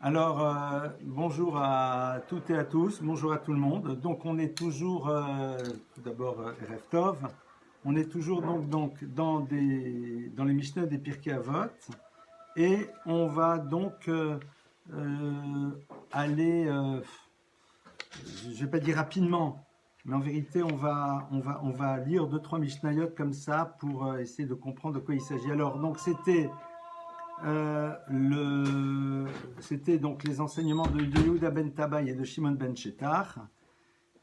Alors, bonjour à toutes et à tous, bonjour à tout le monde. Donc, on est toujours, tout d'abord, Erev Tov, on est toujours donc dans les Mishnah des Pirkei Avot, et on va donc aller, je ne vais pas dire rapidement, mais en vérité, on va lire deux, trois Mishnayot comme ça pour essayer de comprendre de quoi il s'agit. Alors, donc, c'était donc les enseignements de Yehuda ben Tabai et de Shimon ben Shetar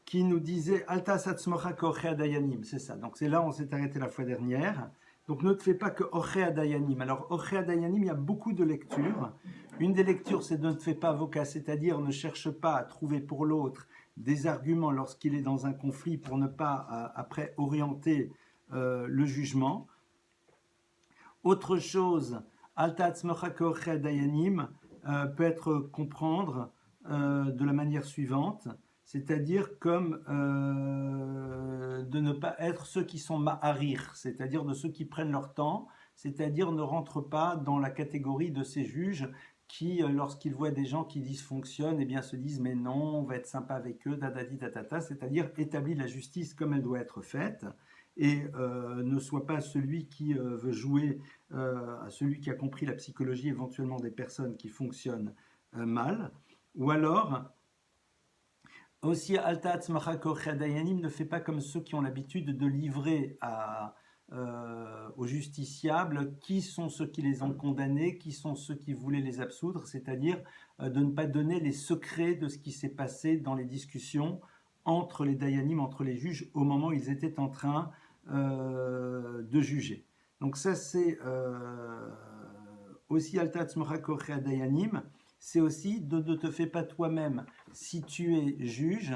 qui nous disaient Alta satzmocha kochea dayanim, c'est ça. Donc c'est là où on s'est arrêté la fois dernière. Donc ne te fais pas que ochea dayanim. Alors ochea dayanim, il y a beaucoup de lectures. Une des lectures, c'est de ne te fais pas avocat, c'est-à-dire ne cherche pas à trouver pour l'autre des arguments lorsqu'il est dans un conflit pour ne pas après orienter le jugement. Autre chose, Alta Tzmocha Kochea Dayanim peut être comprendre de la manière suivante, c'est-à-dire comme de ne pas être ceux qui sont ma'arir, c'est-à-dire de ceux qui prennent leur temps, c'est-à-dire ne rentrent pas dans la catégorie de ces juges qui, lorsqu'ils voient des gens qui dysfonctionnent, eh bien se disent mais non, on va être sympa avec eux, dadadi tatata, c'est-à-dire établir la justice comme elle doit être faite et ne soit pas celui qui veut jouer à celui qui a compris la psychologie éventuellement des personnes qui fonctionnent mal, ou alors aussi Alta Atzmacha Kochea Dayanim ne fait pas comme ceux qui ont l'habitude de livrer aux justiciables qui sont ceux qui les ont condamnés, qui sont ceux qui voulaient les absoudre, c'est-à-dire de ne pas donner les secrets de ce qui s'est passé dans les discussions entre les Dayanim, entre les juges, au moment où ils étaient en train de juger. Donc ça c'est aussi Alta Tzmocha Kochea Dayanim, c'est aussi de ne te fais pas toi-même, si tu es juge,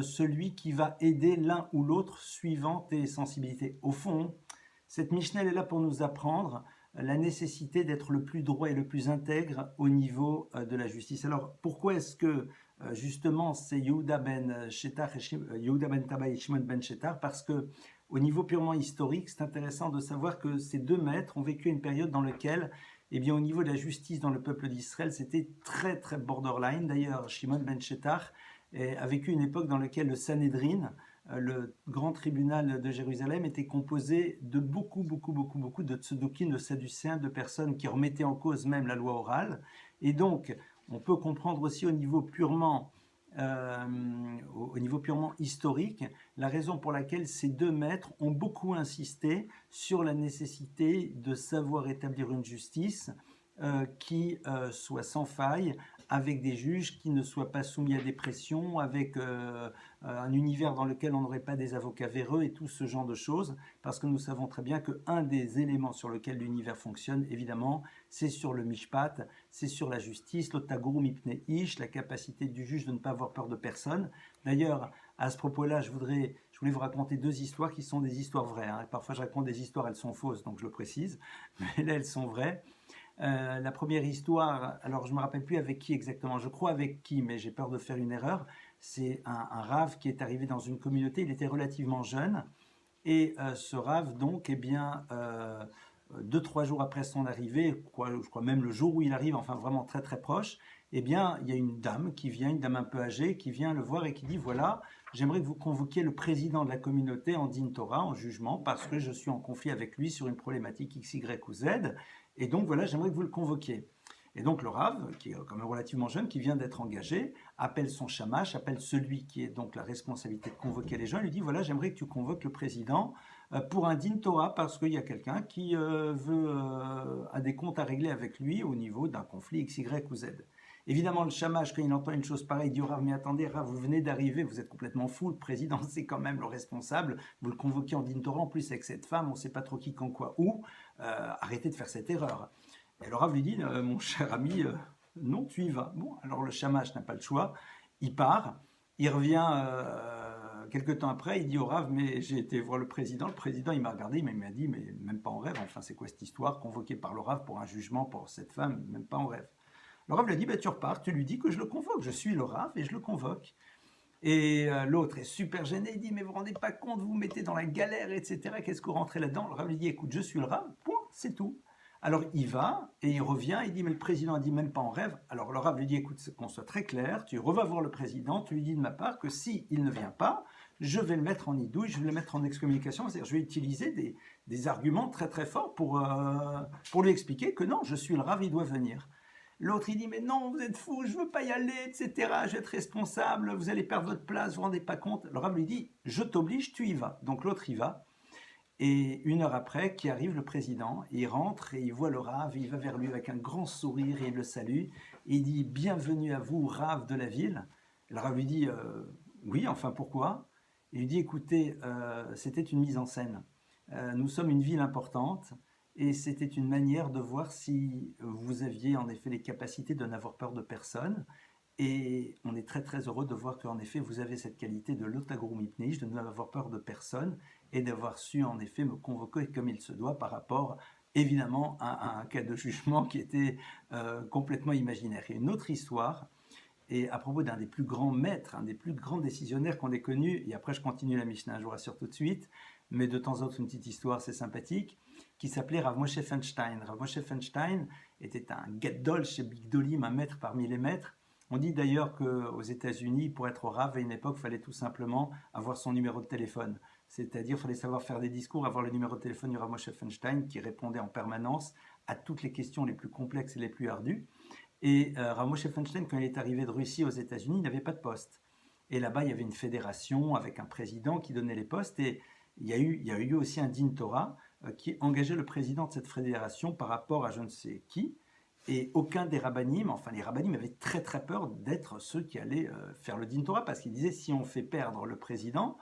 celui qui va aider l'un ou l'autre suivant tes sensibilités. Au fond, cette Mishnah est là pour nous apprendre la nécessité d'être le plus droit et le plus intègre au niveau de la justice. Alors pourquoi est-ce que justement c'est Yehuda ben Tabai et Shimon ben Shetar? Parce que au niveau purement historique, c'est intéressant de savoir que ces deux maîtres ont vécu une période dans laquelle, eh bien, au niveau de la justice dans le peuple d'Israël, c'était très très borderline. D'ailleurs, Shimon ben Shetar a vécu une époque dans laquelle le Sanhédrin, le grand tribunal de Jérusalem, était composé de beaucoup de tzedoukim, de sadducéens, de personnes qui remettaient en cause même la loi orale. Et donc, on peut comprendre aussi au niveau purement historique, la raison pour laquelle ces deux maîtres ont beaucoup insisté sur la nécessité de savoir établir une justice qui soit sans faille, avec des juges qui ne soient pas soumis à des pressions, avec un univers dans lequel on n'aurait pas des avocats véreux et tout ce genre de choses, parce que nous savons très bien qu'un des éléments sur lequel l'univers fonctionne, évidemment, c'est sur le mishpat, c'est sur la justice, l'otaguru mipne ish, la capacité du juge de ne pas avoir peur de personne. D'ailleurs, à ce propos-là, je voulais vous raconter deux histoires qui sont des histoires vraies. Hein. Parfois, je raconte des histoires, elles sont fausses, donc je le précise, mais là, elles sont vraies. La première histoire, alors je ne me rappelle plus avec qui exactement, je crois avec qui, mais j'ai peur de faire une erreur. C'est un rave qui est arrivé dans une communauté, il était relativement jeune, et ce rave, donc, eh bien, 2-3 jours après son arrivée, je crois même le jour où il arrive, enfin vraiment très très proche, eh bien, il y a une dame qui vient, une dame un peu âgée, qui vient le voir et qui dit, voilà, j'aimerais que vous convoquiez le président de la communauté en din Torah, en jugement, parce que je suis en conflit avec lui sur une problématique X, Y ou Z, et donc voilà, j'aimerais que vous le convoquiez. Et donc le Rav, qui est quand même relativement jeune, qui vient d'être engagé, appelle son shamash, appelle celui qui est donc la responsabilité de convoquer les gens, et lui dit, voilà, j'aimerais que tu convoques le président pour un din Torah, parce qu'il y a quelqu'un qui a des comptes à régler avec lui au niveau d'un conflit X, Y ou Z. Évidemment, le shamash, quand il entend une chose pareille, il dit au Rav, mais attendez, Rav, vous venez d'arriver, vous êtes complètement fou, le président, c'est quand même le responsable, vous le convoquez en din Torah, en plus avec cette femme, on ne sait pas trop qui, quand, quoi, où, arrêtez de faire cette erreur. Et le Rav lui dit, mon cher ami, non, tu y vas. Bon, alors le shamash n'a pas le choix, il part, il revient quelques temps après, il dit au Rav, mais j'ai été voir le président il m'a regardé, mais il m'a dit, mais même pas en rêve, enfin c'est quoi cette histoire, convoqué par le Rav pour un jugement pour cette femme, même pas en rêve. Le Rav lui a dit, bah, tu repars, tu lui dis que je le convoque, je suis le Rav et je le convoque. Et l'autre est super gêné, il dit, mais vous ne vous rendez pas compte, vous vous mettez dans la galère, etc., qu'est-ce que vous rentrez là-dedans? Le Rav lui dit, écoute, je suis le Rav, point, c'est tout. Alors il va et il revient, il dit mais le président a dit même pas en rêve. Alors le Rav lui dit écoute, qu'on soit très clair, tu revas voir le président, tu lui dis de ma part que si il ne vient pas, je vais le mettre en idouille, je vais le mettre en excommunication, c'est-à-dire je vais utiliser des arguments très très forts pour lui expliquer que non, je suis le Rav, il doit venir. L'autre, il dit, mais non, vous êtes fou, je veux pas y aller, etc. Je vais être responsable, vous allez perdre votre place, vous vous rendez pas compte. Le Rav lui dit, je t'oblige, tu y vas. Donc l'autre y va. Et une heure après, qui arrive le président, il rentre et il voit le Rav, il va vers lui avec un grand sourire et il le salue. Et il dit, bienvenue à vous, Rav de la ville. Le Rav lui dit, oui, enfin pourquoi? Il lui dit, écoutez, c'était une mise en scène. Nous sommes une ville importante et c'était une manière de voir si vous aviez en effet les capacités de n'avoir peur de personne. Et on est très très heureux de voir qu'en effet vous avez cette qualité de l'otagroumipneish, de n'avoir peur de personne et d'avoir su en effet me convoquer comme il se doit par rapport évidemment à un cas de jugement qui était complètement imaginaire. Il y a une autre histoire, et à propos d'un des plus grands maîtres, un des plus grands décisionnaires qu'on ait connu, et après je continue la Mishnah, je vous rassure tout de suite, mais de temps en temps une petite histoire, c'est sympathique, qui s'appelait Rav Moshe Feinstein. Rav Moshe Feinstein était un gadol chez Bigdolim, un maître parmi les maîtres. On dit d'ailleurs qu'aux États-Unis, pour être Rav, à une époque, il fallait tout simplement avoir son numéro de téléphone. C'est-à-dire, il fallait savoir faire des discours, avoir le numéro de téléphone du Rav Moshe Feinstein qui répondait en permanence à toutes les questions les plus complexes et les plus ardues. Et Rav Moshe Feinstein, quand il est arrivé de Russie aux États-Unis, il n'avait pas de poste. Et là-bas, il y avait une fédération avec un président qui donnait les postes. Et il y a eu aussi un din Torah qui engageait le président de cette fédération par rapport à je ne sais qui. Et aucun des rabbinim, enfin les rabbinim avaient très très peur d'être ceux qui allaient faire le din Torah parce qu'ils disaient si on fait perdre le président,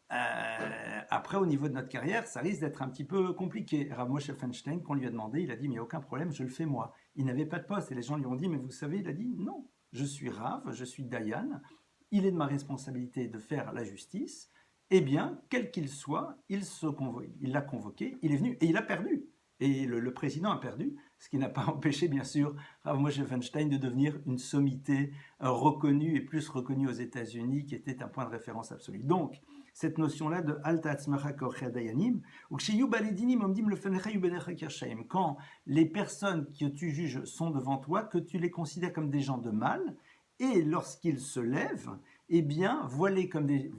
après au niveau de notre carrière, ça risque d'être un petit peu compliqué. Rav Moshe Feinstein, qu'on lui a demandé, il a dit mais aucun problème, je le fais moi. Il n'avait pas de poste et les gens lui ont dit mais vous savez, il a dit non, je suis Rav, je suis Dayan, il est de ma responsabilité de faire la justice. Eh bien, quel qu'il soit, il l'a convoqué, il est venu et il a perdu. Et le président a perdu, ce qui n'a pas empêché, bien sûr, Rav Moshe Feinstein de devenir une sommité reconnue et plus reconnue aux États-Unis, qui était un point de référence absolu. Donc, cette notion-là de Alta Atzmacha Korchei Dayanim, ou Ksheyu Baledinim Omdim Lefenecha Yubenecha Kirshaim, quand les personnes que tu juges sont devant toi, que tu les considères comme des gens de mal, et lorsqu'ils se lèvent, eh bien, voilés comme des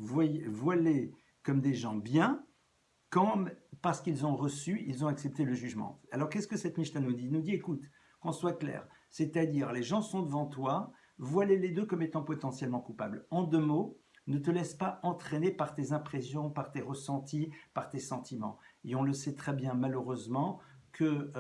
gens bien, parce qu'ils ont reçu, ils ont accepté le jugement. Alors qu'est-ce que cette Mishnah nous dit? Il nous dit, écoute, qu'on soit clair, c'est-à-dire les gens sont devant toi, voilez les deux comme étant potentiellement coupables. En deux mots, ne te laisse pas entraîner par tes impressions, par tes ressentis, par tes sentiments. Et on le sait très bien, malheureusement, que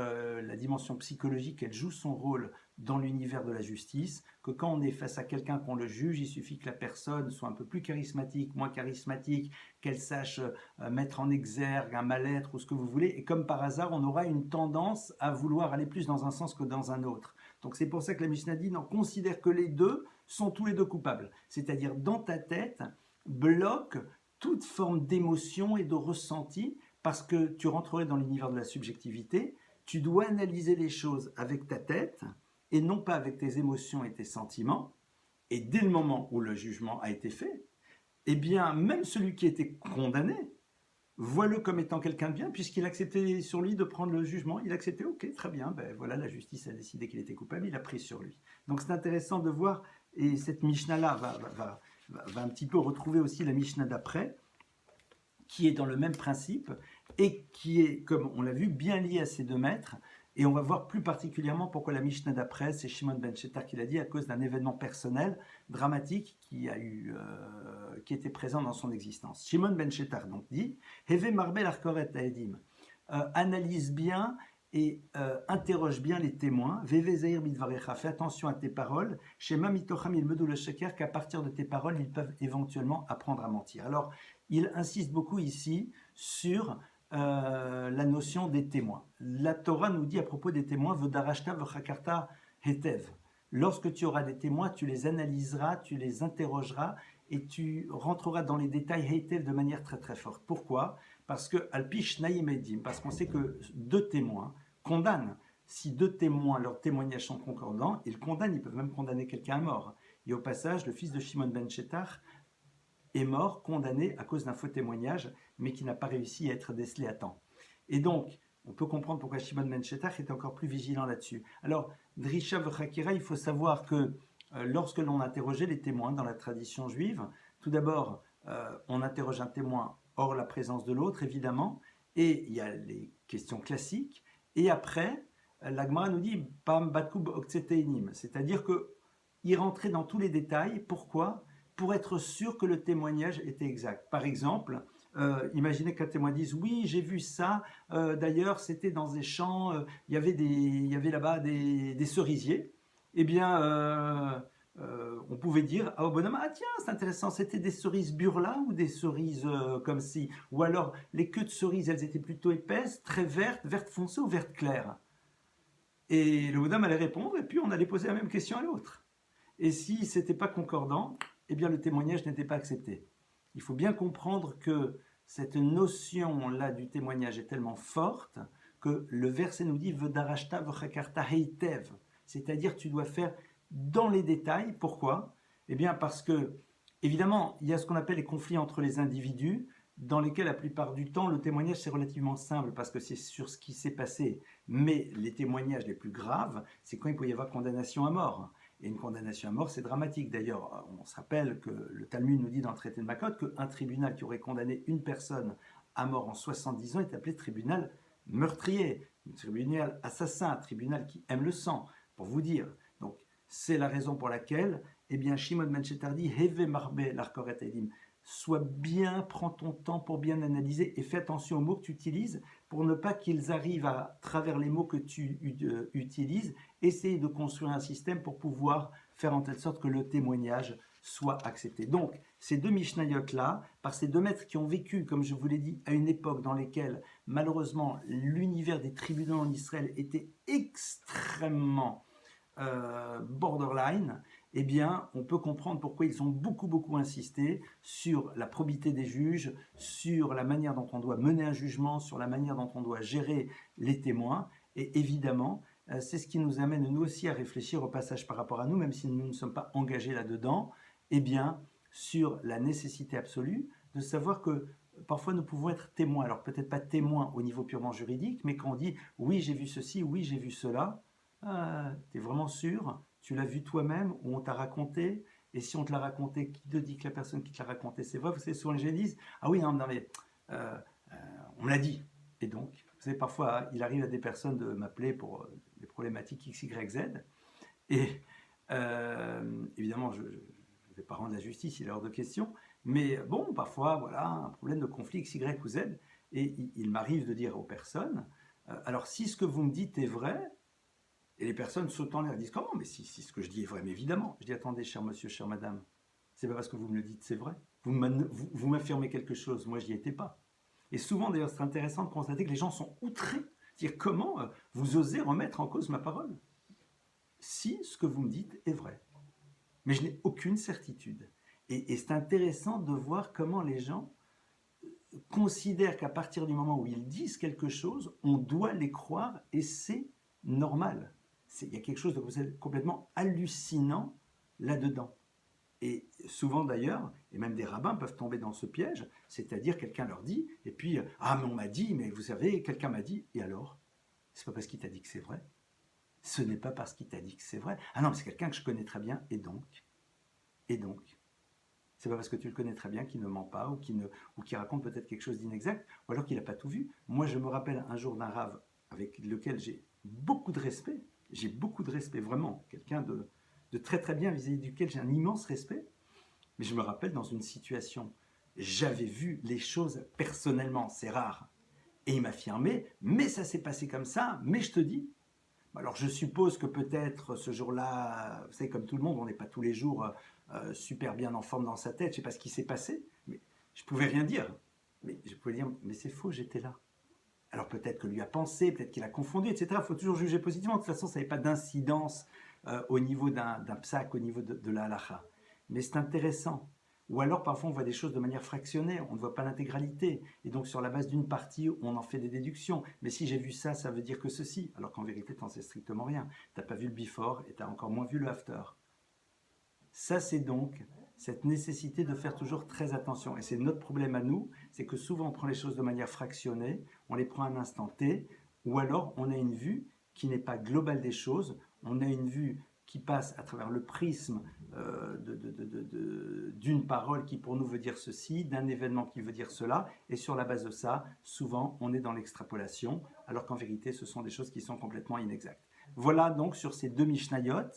la dimension psychologique, elle joue son rôle dans l'univers de la justice, que quand on est face à quelqu'un qu'on le juge, il suffit que la personne soit un peu plus charismatique, moins charismatique, qu'elle sache mettre en exergue un mal-être ou ce que vous voulez, et comme par hasard, on aura une tendance à vouloir aller plus dans un sens que dans un autre. Donc c'est pour ça que la Mishnah dit, non, considère que les deux sont tous les deux coupables. C'est-à-dire, dans ta tête, bloque toute forme d'émotion et de ressenti, parce que tu rentrerais dans l'univers de la subjectivité, tu dois analyser les choses avec ta tête, et non pas avec tes émotions et tes sentiments. Et dès le moment où le jugement a été fait, eh bien, même celui qui était condamné, vois-le comme étant quelqu'un de bien, puisqu'il acceptait sur lui de prendre le jugement. Il acceptait, ok, très bien, ben voilà, la justice a décidé qu'il était coupable, il a pris sur lui. Donc c'est intéressant de voir, et cette Mishnah-là va un petit peu retrouver aussi la Mishnah d'après, qui est dans le même principe, et qui est, comme on l'a vu, bien lié à ces deux maîtres. Et on va voir plus particulièrement pourquoi la Mishnah d'après, c'est Shimon ben Shetar qui l'a dit, à cause d'un événement personnel dramatique qui était présent dans son existence. Shimon ben Shetar donc dit, Heve marbel arkoret haedim, analyse bien et interroge bien les témoins. Veve zahir midvarecha, fais attention à tes paroles. Shema mitocham ilmedou le sheker, qu'à partir de tes paroles, ils peuvent éventuellement apprendre à mentir. Alors, il insiste beaucoup ici sur la notion des témoins. La Torah nous dit à propos des témoins, V'darashta v'chakarta hetev. Lorsque tu auras des témoins, tu les analyseras, tu les interrogeras et tu rentreras dans les détails hetev de manière très très forte. Pourquoi? Parce que alpish naïm edim, parce qu'on sait que deux témoins condamnent. Si deux témoins, leurs témoignages sont concordants, ils condamnent, ils peuvent même condamner quelqu'un à mort. Et au passage, le fils de Shimon ben Shetar est mort, condamné à cause d'un faux témoignage, mais qui n'a pas réussi à être décelé à temps. Et donc, on peut comprendre pourquoi Shimon ben Shetach est encore plus vigilant là-dessus. Alors, Drisha v'Chakira, il faut savoir que lorsque l'on interrogeait les témoins dans la tradition juive, tout d'abord, on interroge un témoin hors la présence de l'autre, évidemment, et il y a les questions classiques, et après, la Gemara nous dit Pam Batkub Oktsетeinim, c'est-à-dire qu'il rentrait dans tous les détails. Pourquoi? Pour être sûr que le témoignage était exact. Par exemple, imaginez qu'un témoin dise oui, j'ai vu ça, d'ailleurs c'était dans des champs, il y avait là-bas des cerisiers. Eh bien, on pouvait dire au bonhomme, ah tiens, c'est intéressant, c'était des cerises burla ou des cerises comme si, ou alors les queues de cerises, elles étaient plutôt épaisses, très vertes, vertes foncées ou vertes claires. Et le bonhomme allait répondre, et puis on allait poser la même question à l'autre. Et si c'était pas concordant, eh bien le témoignage n'était pas accepté. Il faut bien comprendre que cette notion-là du témoignage est tellement forte que le verset nous dit V'darashta v'chakarta heitev, c'est-à-dire tu dois faire dans les détails. Pourquoi? Eh bien parce que, évidemment, il y a ce qu'on appelle les conflits entre les individus, dans lesquels la plupart du temps le témoignage c'est relativement simple parce que c'est sur ce qui s'est passé. Mais les témoignages les plus graves, c'est quand il peut y avoir condamnation à mort. Et une condamnation à mort, c'est dramatique. D'ailleurs, on se rappelle que le Talmud nous dit dans le traité de Makot qu'un tribunal qui aurait condamné une personne à mort en 70 ans est appelé tribunal meurtrier, un tribunal assassin, un tribunal qui aime le sang, pour vous dire. Donc, c'est la raison pour laquelle, eh bien, Shimon ben Shetach dit Heve marbe l'arkoret edim. Sois bien, prends ton temps pour bien analyser et fais attention aux mots que tu utilises pour ne pas qu'ils arrivent à travers les mots que tu utilises, essayer de construire un système pour pouvoir faire en telle sorte que le témoignage soit accepté. Donc, ces deux Mishnayot-là, par ces deux maîtres qui ont vécu, comme je vous l'ai dit, à une époque dans laquelle, malheureusement, l'univers des tribunaux en Israël était extrêmement borderline, eh bien, on peut comprendre pourquoi ils ont beaucoup insisté sur la probité des juges, sur la manière dont on doit mener un jugement, sur la manière dont on doit gérer les témoins. Et évidemment, c'est ce qui nous amène nous aussi à réfléchir au passage par rapport à nous, même si nous ne sommes pas engagés là-dedans, eh bien, sur la nécessité absolue de savoir que parfois nous pouvons être témoins. Alors peut-être pas témoins au niveau purement juridique, mais quand on dit « oui, j'ai vu ceci, oui, j'ai vu cela », t'es vraiment sûr? Tu l'as vu toi-même ou on t'a raconté? Et si on te l'a raconté, qui te dit que la personne qui te l'a raconté, c'est vrai? Vous savez, souvent les gens disent ah oui, non mais euh, on me l'a dit. Et donc, vous savez, parfois, il arrive à des personnes de m'appeler pour des problématiques X, Y, Z. Et évidemment, je ne vais pas rendre la justice, il est hors de question. Mais bon, parfois, voilà, un problème de conflit X, Y ou Z. Et il m'arrive de dire aux personnes alors, si ce que vous me dites est vrai, et les personnes sautent en l'air disent comment? Mais si ce que je dis est vrai, mais évidemment. Je dis attendez, cher monsieur, chère madame, c'est pas parce que vous me le dites, c'est vrai. Vous m'affirmez quelque chose, moi je n'y étais pas. Et souvent d'ailleurs, c'est intéressant de constater que les gens sont outrés. C'est-à-dire comment vous osez remettre en cause ma parole si ce que vous me dites est vrai. Mais je n'ai aucune certitude. Et c'est intéressant de voir comment les gens considèrent qu'à partir du moment où ils disent quelque chose, on doit les croire et c'est normal. Il y a quelque chose de complètement hallucinant là-dedans. Et souvent d'ailleurs, et même des rabbins peuvent tomber dans ce piège, c'est-à-dire quelqu'un leur dit, et puis « Ah, mais on m'a dit, mais vous savez, quelqu'un m'a dit, et alors? C'est pas parce qu'il t'a dit que c'est vrai. Ce n'est pas parce qu'il t'a dit que c'est vrai. Ah non, mais c'est quelqu'un que je connais très bien, et donc c'est pas parce que tu le connais très bien qu'il ne ment pas, ou qu'il raconte peut-être quelque chose d'inexact, ou alors qu'il n'a pas tout vu. Moi, je me rappelle un jour d'un rave avec lequel j'ai beaucoup de respect, vraiment, quelqu'un de très bien vis-à-vis duquel j'ai un immense respect, mais je me rappelle dans une situation, j'avais vu les choses personnellement, c'est rare, et il m'affirmait, mais ça s'est passé comme ça, mais je te dis. Alors je suppose que peut-être ce jour-là, vous savez, comme tout le monde, on n'est pas tous les jours super bien en forme dans sa tête, je ne sais pas ce qui s'est passé, mais je ne pouvais rien dire. Mais je pouvais dire, mais c'est faux, j'étais là. Alors peut-être que lui a pensé, peut-être qu'il a confondu, etc. Il faut toujours juger positivement. De toute façon, ça n'avait pas d'incidence au niveau d'un psaque, au niveau de la halacha. Mais c'est intéressant. Ou alors parfois on voit des choses de manière fractionnée, on ne voit pas l'intégralité. Et donc sur la base d'une partie, on en fait des déductions. Mais si j'ai vu ça, ça veut dire que ceci. Alors qu'en vérité, tu n'en sais strictement rien. Tu n'as pas vu le before et tu as encore moins vu le after. Ça, c'est donc cette nécessité de faire toujours très attention. Et c'est notre problème à nous, c'est que souvent on prend les choses de manière fractionnée, on les prend à un instant T, ou alors on a une vue qui n'est pas globale des choses, on a une vue qui passe à travers le prisme d'une parole qui pour nous veut dire ceci, d'un événement qui veut dire cela, et sur la base de ça, souvent on est dans l'extrapolation, alors qu'en vérité ce sont des choses qui sont complètement inexactes. Voilà donc sur ces deux Mishnayot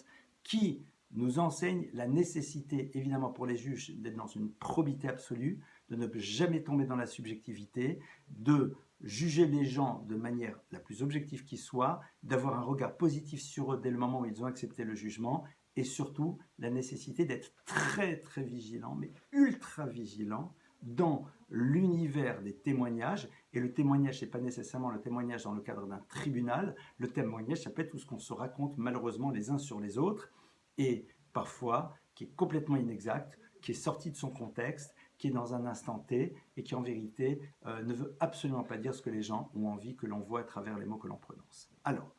qui nous enseignent la nécessité, évidemment pour les juges, d'être dans une probité absolue, de ne jamais tomber dans la subjectivité, de juger les gens de manière la plus objective qui soit, d'avoir un regard positif sur eux dès le moment où ils ont accepté le jugement, et surtout la nécessité d'être très très vigilant, mais ultra vigilant, dans l'univers des témoignages. Et le témoignage, ce n'est pas nécessairement le témoignage dans le cadre d'un tribunal, le témoignage, ça peut être tout ce qu'on se raconte malheureusement les uns sur les autres, et parfois qui est complètement inexact, qui est sorti de son contexte, qui est dans un instant T et qui en vérité ne veut absolument pas dire ce que les gens ont envie que l'on voit à travers les mots que l'on prononce. Alors,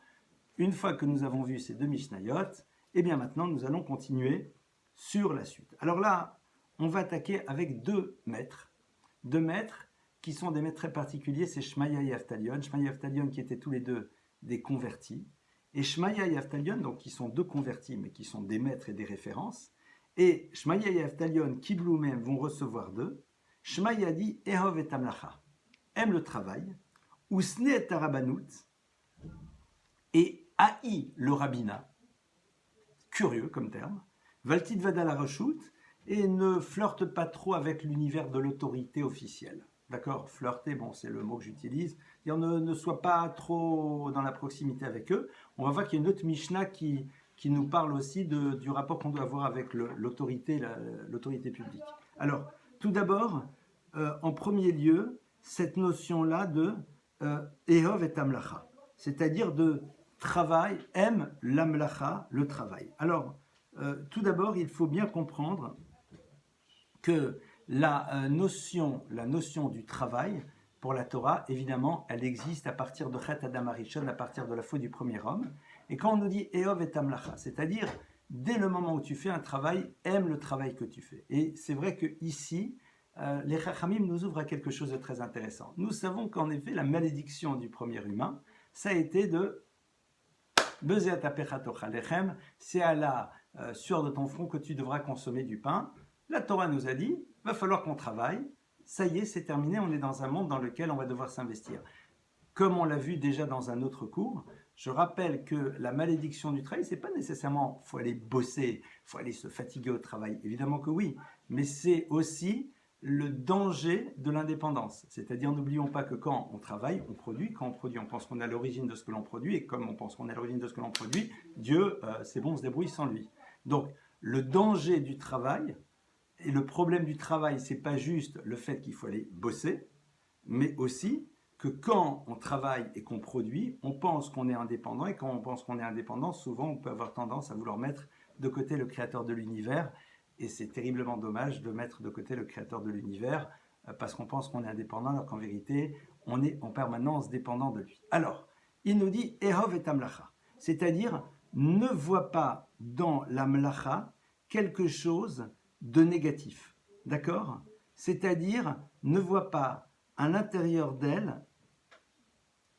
une fois que nous avons vu ces deux Mishnayot, eh bien maintenant nous allons continuer sur la suite. Alors là, on va attaquer avec deux maîtres qui sont des maîtres très particuliers, c'est Shmaya et Avtalion. Shmaya et Avtalion qui étaient tous les deux des convertis, et Shmaya et Avtalion, donc qui sont deux convertis mais qui sont des maîtres et des références. Et Shmaya et Avtalion, qui même vont recevoir d'eux. Shmaya dit Ehov et Amlacha, aime le travail, Usne et Tarabanout, et haït le rabbinat, curieux comme terme, Valtit Vada la Reshut, et ne flirte pas trop avec l'univers de l'autorité officielle. D'accord, flirter, bon, c'est le mot que j'utilise. Ne soit pas trop dans la proximité avec eux. On va voir qu'il y a une autre Mishnah qui nous parle aussi du rapport qu'on doit avoir avec l'autorité publique. Alors, tout d'abord, en premier lieu, cette notion-là de Ehov et Amlacha, c'est-à-dire de travail, aime l'amlacha, le travail. Alors, tout d'abord, il faut bien comprendre que la notion du travail, pour la Torah, évidemment, elle existe à partir de Chet Adam Harishon, à partir de la faute du premier homme. Et quand on nous dit Ehov et Amlacha, c'est-à-dire, dès le moment où tu fais un travail, aime le travail que tu fais. Et c'est vrai que ici, les Chachamim nous ouvrent à quelque chose de très intéressant. Nous savons qu'en effet, la malédiction du premier humain, ça a été de c'est à la sueur de ton front que tu devras consommer du pain. La Torah nous a dit, va falloir qu'on travaille. Ça y est, c'est terminé, on est dans un monde dans lequel on va devoir s'investir. Comme on l'a vu déjà dans un autre cours, je rappelle que la malédiction du travail, c'est pas nécessairement faut aller bosser, faut aller se fatiguer au travail. Évidemment que oui, mais c'est aussi le danger de l'indépendance. C'est-à-dire, n'oublions pas que quand on travaille, on produit. Quand on produit, on pense qu'on est à l'origine de ce que l'on produit. Et comme on pense qu'on est à l'origine de ce que l'on produit, Dieu, c'est bon, on se débrouille sans lui. Donc, le danger du travail et le problème du travail, c'est pas juste le fait qu'il faut aller bosser, mais aussi que quand on travaille et qu'on produit, on pense qu'on est indépendant. Et quand on pense qu'on est indépendant, souvent, on peut avoir tendance à vouloir mettre de côté le créateur de l'univers. Et c'est terriblement dommage de mettre de côté le créateur de l'univers parce qu'on pense qu'on est indépendant alors qu'en vérité, on est en permanence dépendant de lui. Alors, il nous dit Ehov et Amlacha, c'est-à-dire ne vois pas dans l'Amlacha quelque chose de négatif. D'accord? C'est-à-dire ne vois pas à l'intérieur d'elle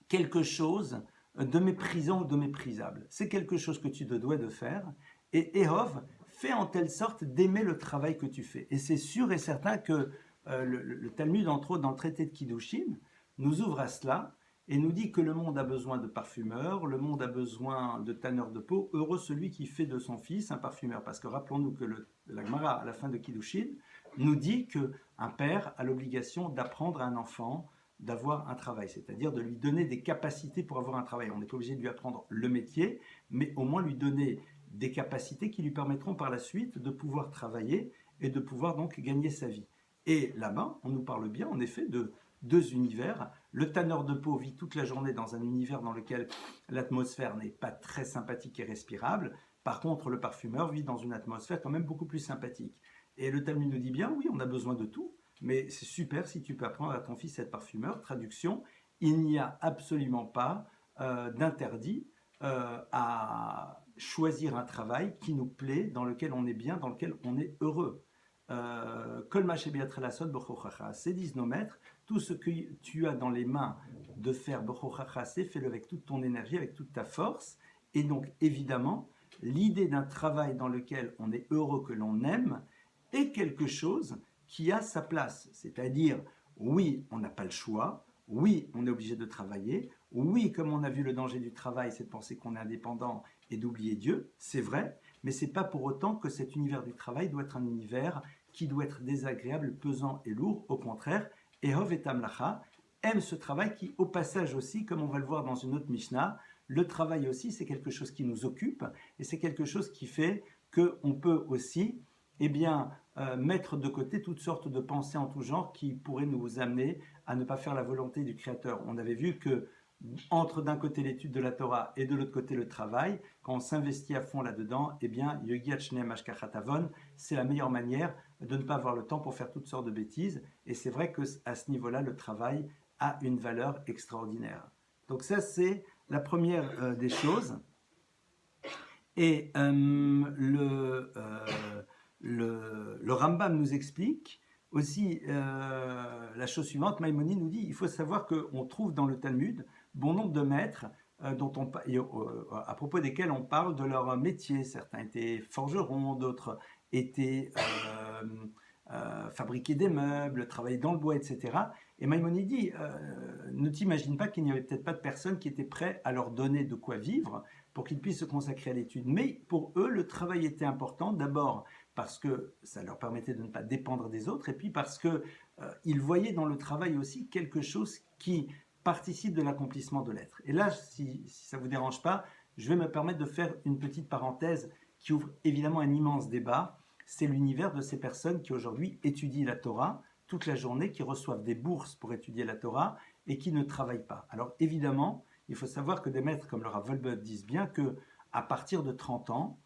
quelque chose de méprisant ou de méprisable. C'est quelque chose que tu te dois de faire. Et Ehov fait en telle sorte d'aimer le travail que tu fais. Et c'est sûr et certain que le Talmud, entre autres, dans le traité de Kiddushin, nous ouvre à cela et nous dit que le monde a besoin de parfumeurs, le monde a besoin de tanneurs de peau. Heureux celui qui fait de son fils un parfumeur. Parce que rappelons-nous que la Gemara, à la fin de Kiddushin, nous dit qu'un père a l'obligation d'apprendre à un enfant d'avoir un travail, c'est-à-dire de lui donner des capacités pour avoir un travail. On n'est pas obligé de lui apprendre le métier, mais au moins lui donner des capacités qui lui permettront par la suite de pouvoir travailler et de pouvoir donc gagner sa vie. Et là-bas, on nous parle bien en effet de deux univers. Le tanneur de peau vit toute la journée dans un univers dans lequel l'atmosphère n'est pas très sympathique et respirable. Par contre, le parfumeur vit dans une atmosphère quand même beaucoup plus sympathique. Et le Talmud nous dit bien, oui, on a besoin de tout, mais c'est super si tu peux apprendre à ton fils à être parfumeur. Traduction, il n'y a absolument pas d'interdit à choisir un travail qui nous plaît, dans lequel on est bien, dans lequel on est heureux. Kol ma shebiatra lasot b'chochacha. C'est disent nos maîtres, tout ce que tu as dans les mains de faire b'chochacha, c'est fais-le avec toute ton énergie, avec toute ta force. Et donc, évidemment, l'idée d'un travail dans lequel on est heureux, que l'on aime, est quelque chose qui a sa place. C'est-à-dire, oui, on n'a pas le choix, oui, on est obligé de travailler, oui, comme on a vu le danger du travail, c'est de penser qu'on est indépendant et d'oublier Dieu, c'est vrai, mais ce n'est pas pour autant que cet univers du travail doit être un univers qui doit être désagréable, pesant et lourd. Au contraire, Ehov et Tamlacha aime ce travail qui, au passage aussi, comme on va le voir dans une autre Mishnah, le travail aussi, c'est quelque chose qui nous occupe et c'est quelque chose qui fait qu'on peut aussi mettre de côté toutes sortes de pensées en tout genre qui pourraient nous amener à ne pas faire la volonté du Créateur. On avait vu que entre d'un côté l'étude de la Torah et de l'autre côté le travail, quand on s'investit à fond là-dedans, Yogiat Shneim Ashkachatavon, c'est la meilleure manière de ne pas avoir le temps pour faire toutes sortes de bêtises. Et c'est vrai qu'à ce niveau-là, le travail a une valeur extraordinaire. Donc ça, c'est la première des choses. Et le Rambam nous explique aussi la chose suivante. Maïmonide nous dit, il faut savoir qu'on trouve dans le Talmud bon nombre de maîtres à propos desquels on parle de leur métier. Certains étaient forgerons, d'autres étaient fabriquer des meubles, travailler dans le bois, etc. Et Maïmonide dit, ne t'imagine pas qu'il n'y avait peut-être pas de personnes qui étaient prêtes à leur donner de quoi vivre pour qu'ils puissent se consacrer à l'étude. Mais pour eux, le travail était important, d'abord parce que ça leur permettait de ne pas dépendre des autres, et puis parce qu'ils voyaient dans le travail aussi quelque chose qui participe de l'accomplissement de l'être. Et là, si ça ne vous dérange pas, je vais me permettre de faire une petite parenthèse qui ouvre évidemment un immense débat. C'est l'univers de ces personnes qui aujourd'hui étudient la Torah toute la journée, qui reçoivent des bourses pour étudier la Torah et qui ne travaillent pas. Alors évidemment, il faut savoir que des maîtres comme le Rav Wolbe disent bien qu'à partir de 30 ans,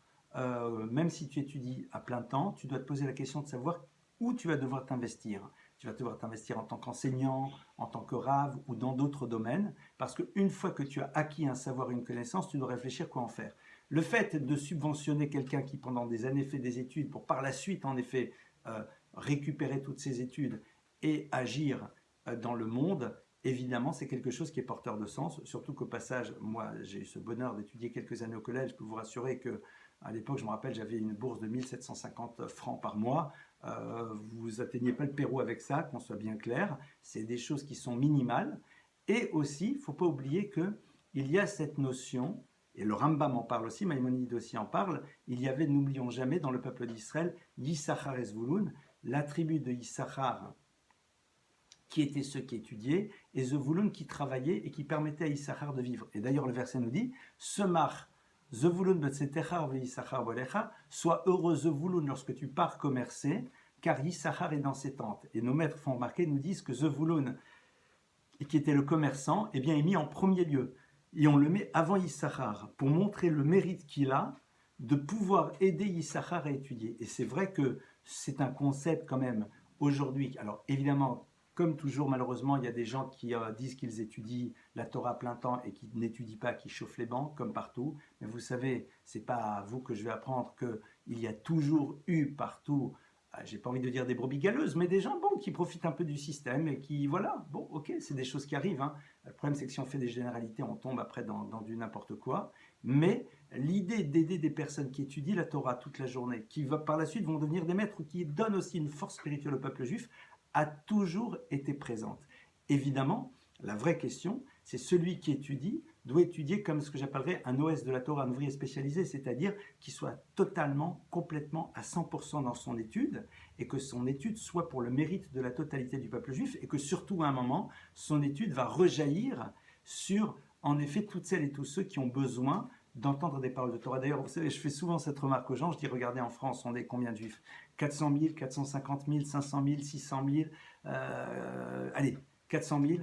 même si tu étudies à plein temps, tu dois te poser la question de savoir où tu vas devoir t'investir. Tu vas devoir t'investir en tant qu'enseignant, en tant que rave ou dans d'autres domaines, parce qu'une fois que tu as acquis un savoir, une connaissance, tu dois réfléchir quoi en faire. Le fait de subventionner quelqu'un qui pendant des années fait des études pour par la suite en effet récupérer toutes ses études et agir dans le monde, évidemment c'est quelque chose qui est porteur de sens, surtout qu'au passage, moi j'ai eu ce bonheur d'étudier quelques années au collège. Je peux vous rassurer que à l'époque, je me rappelle, j'avais une bourse de 1750 francs par mois. Vous atteignez pas le Pérou avec ça, qu'on soit bien clair. C'est des choses qui sont minimales. Et aussi, il ne faut pas oublier qu'il y a cette notion, et le Rambam en parle aussi, Maïmonide aussi en parle, il y avait, n'oublions jamais, dans le peuple d'Israël, Yissachar et Zvouloun, la tribu de Yissachar, qui étaient ceux qui étudiaient, et Zvouloun qui travaillaient et qui permettaient à Yissachar de vivre. Et d'ailleurs, le verset nous dit, Semach Zevulun betzetechar ve'Yissachar bolecha, sois heureux Zevulun lorsque tu pars commercer, car Yissachar est dans ses tentes. Et nos maîtres font remarquer, nous disent que Zevulun, qui était le commerçant, est mis en premier lieu. Et on le met avant Yissachar, pour montrer le mérite qu'il a de pouvoir aider Yissachar à étudier. Et c'est vrai que c'est un concept quand même aujourd'hui. Alors évidemment, comme toujours, malheureusement, il y a des gens qui disent qu'ils étudient la Torah à plein temps et qui n'étudient pas, qui chauffent les bancs, comme partout. Mais vous savez, ce n'est pas à vous que je vais apprendre qu'il y a toujours eu partout, j'ai pas envie de dire des brebis galeuses, mais des gens qui profitent un peu du système et qui, voilà, bon, ok, c'est des choses qui arrivent. Hein. Le problème, c'est que si on fait des généralités, on tombe après dans du n'importe quoi. Mais l'idée d'aider des personnes qui étudient la Torah toute la journée, qui par la suite vont devenir des maîtres, qui donnent aussi une force spirituelle au peuple juif, a toujours été présente. Évidemment, la vraie question, c'est celui qui étudie doit étudier comme ce que j'appellerais un OS de la Torah, un ouvrier spécialisé, c'est-à-dire qu'il soit totalement, complètement, à 100% dans son étude, et que son étude soit pour le mérite de la totalité du peuple juif, et que surtout à un moment, son étude va rejaillir sur, en effet, toutes celles et tous ceux qui ont besoin d'entendre des paroles de Torah. D'ailleurs, vous savez, je fais souvent cette remarque aux gens, je dis, regardez, en France, on est combien de juifs? 400 000, 450 000, 500 000, 600 000, allez, 400 000.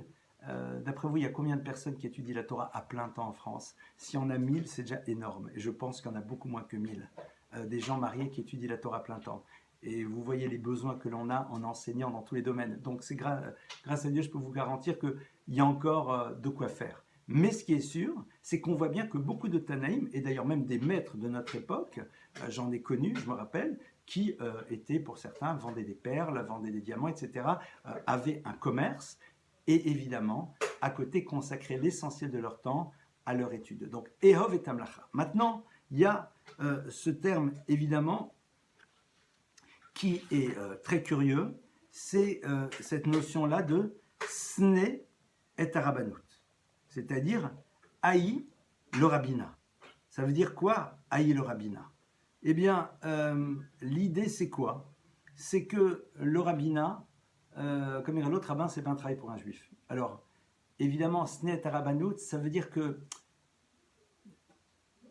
D'après vous, il y a combien de personnes qui étudient la Torah à plein temps en France? Si on a 1000, c'est déjà énorme. Et je pense qu'il y en a beaucoup moins que 1000. Des gens mariés qui étudient la Torah à plein temps. Et vous voyez les besoins que l'on a en enseignant dans tous les domaines. Donc c'est grâce à Dieu, je peux vous garantir qu'il y a encore de quoi faire. Mais ce qui est sûr, c'est qu'on voit bien que beaucoup de Tanaïm, et d'ailleurs même des maîtres de notre époque, j'en ai connu, je me rappelle, qui étaient, pour certains, vendaient des perles, vendaient des diamants, etc., avaient un commerce, et évidemment, à côté, consacraient l'essentiel de leur temps à leur étude. Donc, Ehov et Tamlacha. Maintenant, il y a ce terme, évidemment, qui est très curieux, c'est cette notion-là de Sne et Arabanut, c'est-à-dire haï le rabbinat. Ça veut dire quoi, haï le rabbinat? Eh bien, l'idée, c'est quoi? C'est que le rabbinat, comme dirait l'autre, rabbin, c'est pas un travail pour un juif. Alors, évidemment, Sne et Arabanut, ça veut dire que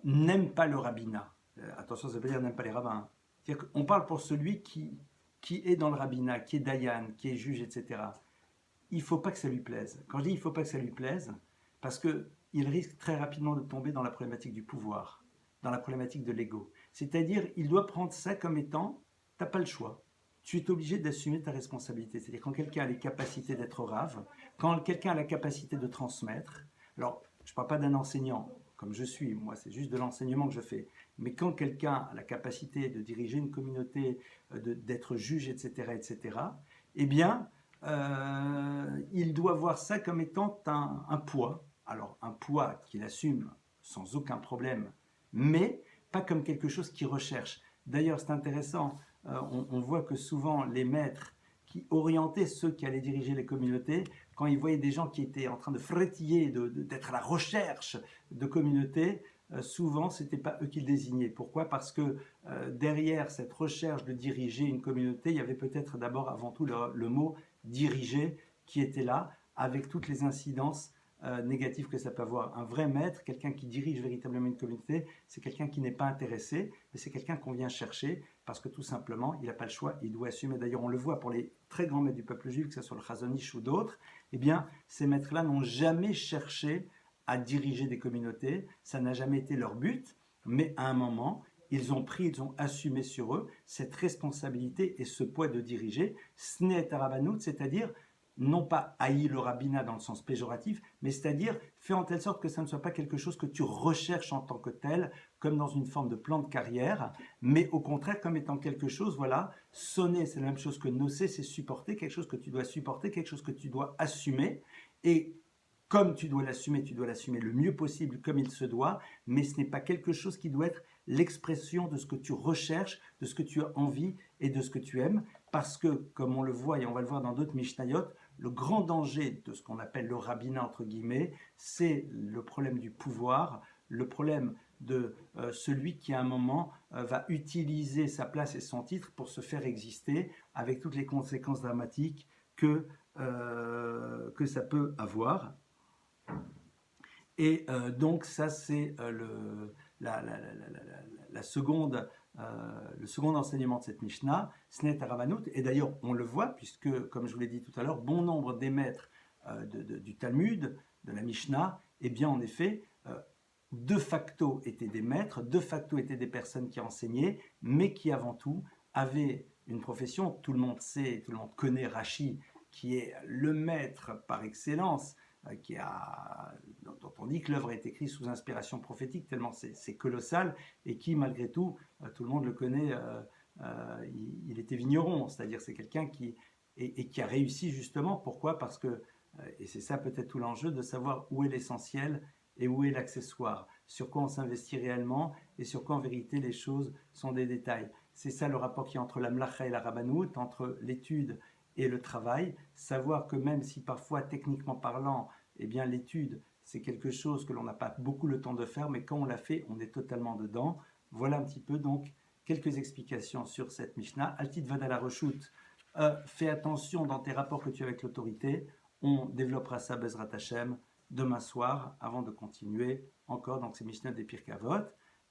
n'aime pas le rabbinat. Attention, ça veut pas dire n'aime pas les rabbins. C'est-à-dire qu'on parle pour celui qui est dans le rabbinat, qui est dayan, qui est juge, etc. Il ne faut pas que ça lui plaise. Quand je dis il ne faut pas que ça lui plaise, parce qu'il risque très rapidement de tomber dans la problématique du pouvoir, dans la problématique de l'ego. C'est-à-dire, il doit prendre ça comme étant, tu n'as pas le choix. Tu es obligé d'assumer ta responsabilité. C'est-à-dire, quand quelqu'un a les capacités d'être rave, quand quelqu'un a la capacité de transmettre, alors, je ne parle pas d'un enseignant, comme je suis, moi, c'est juste de l'enseignement que je fais. Mais quand quelqu'un a la capacité de diriger une communauté, d'être juge, etc., eh bien, il doit voir ça comme étant un poids. Alors, un poids qu'il assume sans aucun problème, mais pas comme quelque chose qu'il recherche. D'ailleurs, c'est intéressant, on voit que souvent les maîtres qui orientaient ceux qui allaient diriger les communautés, quand ils voyaient des gens qui étaient en train de frétiller, d'être à la recherche de communautés, souvent, ce n'était pas eux qui le désignaient. Pourquoi? Parce que derrière cette recherche de diriger une communauté, il y avait peut-être d'abord, avant tout, le mot diriger qui était là, avec toutes les incidences négatives que ça peut avoir. Un vrai maître, quelqu'un qui dirige véritablement une communauté, c'est quelqu'un qui n'est pas intéressé, mais c'est quelqu'un qu'on vient chercher parce que tout simplement, il n'a pas le choix, il doit assumer. D'ailleurs, on le voit pour les très grands maîtres du peuple juif, que ce soit le Chazon Ish ou d'autres, eh bien, ces maîtres-là n'ont jamais cherché à diriger des communautés, ça n'a jamais été leur but, mais à un moment, ils ont assumé sur eux cette responsabilité et ce poids de diriger, Sne Tarabanout, c'est-à-dire non pas haïr le rabbinat dans le sens péjoratif, mais c'est-à-dire faire en telle sorte que ça ne soit pas quelque chose que tu recherches en tant que tel, comme dans une forme de plan de carrière, mais au contraire comme étant quelque chose, voilà, sonner, c'est la même chose que nocer, c'est supporter, quelque chose que tu dois supporter, quelque chose que tu dois assumer, et comme tu dois l'assumer le mieux possible, comme il se doit, mais ce n'est pas quelque chose qui doit être l'expression de ce que tu recherches, de ce que tu as envie et de ce que tu aimes, parce que, comme on le voit et on va le voir dans d'autres Mishnayot, le grand danger de ce qu'on appelle le rabbinat, entre guillemets, c'est le problème du pouvoir, le problème de celui qui à un moment va utiliser sa place et son titre pour se faire exister, avec toutes les conséquences dramatiques que ça peut avoir. Et donc ça c'est la seconde, le second enseignement de cette Mishnah, Sne Tarabanout, et d'ailleurs on le voit puisque, comme je vous l'ai dit tout à l'heure, bon nombre des maîtres du Talmud, de la Mishnah, eh bien en effet, de facto étaient des maîtres, de facto étaient des personnes qui enseignaient, mais qui avant tout avaient une profession. Tout le monde sait, tout le monde connaît Rashi, qui est le maître par excellence, dont on dit que l'œuvre est écrite sous inspiration prophétique, tellement c'est colossal, et qui, malgré tout, tout le monde le connaît, il était vigneron, c'est-à-dire c'est quelqu'un qui a réussi justement. Pourquoi? Parce que, et c'est ça peut-être tout l'enjeu, de savoir où est l'essentiel et où est l'accessoire, sur quoi on s'investit réellement, et sur quoi en vérité les choses sont des détails. C'est ça le rapport qu'il y a entre la mlacha et la rabbanout, entre l'étude et le travail, savoir que même si parfois, techniquement parlant, eh bien l'étude, c'est quelque chose que l'on n'a pas beaucoup le temps de faire, mais quand on l'a fait, on est totalement dedans. Voilà un petit peu donc quelques explications sur cette Mishnah. Altit Vadala Reshut, fais attention dans tes rapports que tu as avec l'autorité. On développera ça, Bezrat Hashem, demain soir, avant de continuer encore dans ces Mishnah des Pirkei Avot.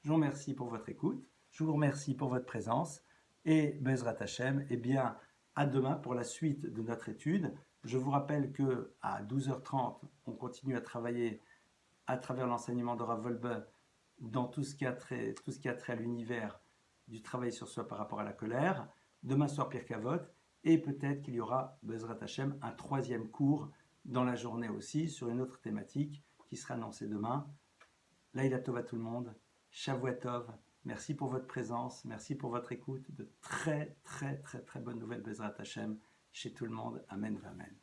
Je vous remercie pour votre écoute, je vous remercie pour votre présence, et Bezrat Hashem, eh bien, à demain pour la suite de notre étude. Je vous rappelle qu'à 12h30, on continue à travailler à travers l'enseignement de Rav Wolbe dans tout ce qui a trait à l'univers du travail sur soi par rapport à la colère. Demain soir, Pirkei Avot, et peut-être qu'il y aura, Bezrat Hashem, un troisième cours dans la journée aussi sur une autre thématique qui sera annoncé demain. Laïla Tov à tout le monde. Shavua Tov. Merci pour votre présence. Merci pour votre écoute. De très bonnes nouvelles Bezrat Hashem chez tout le monde. Amen, amen.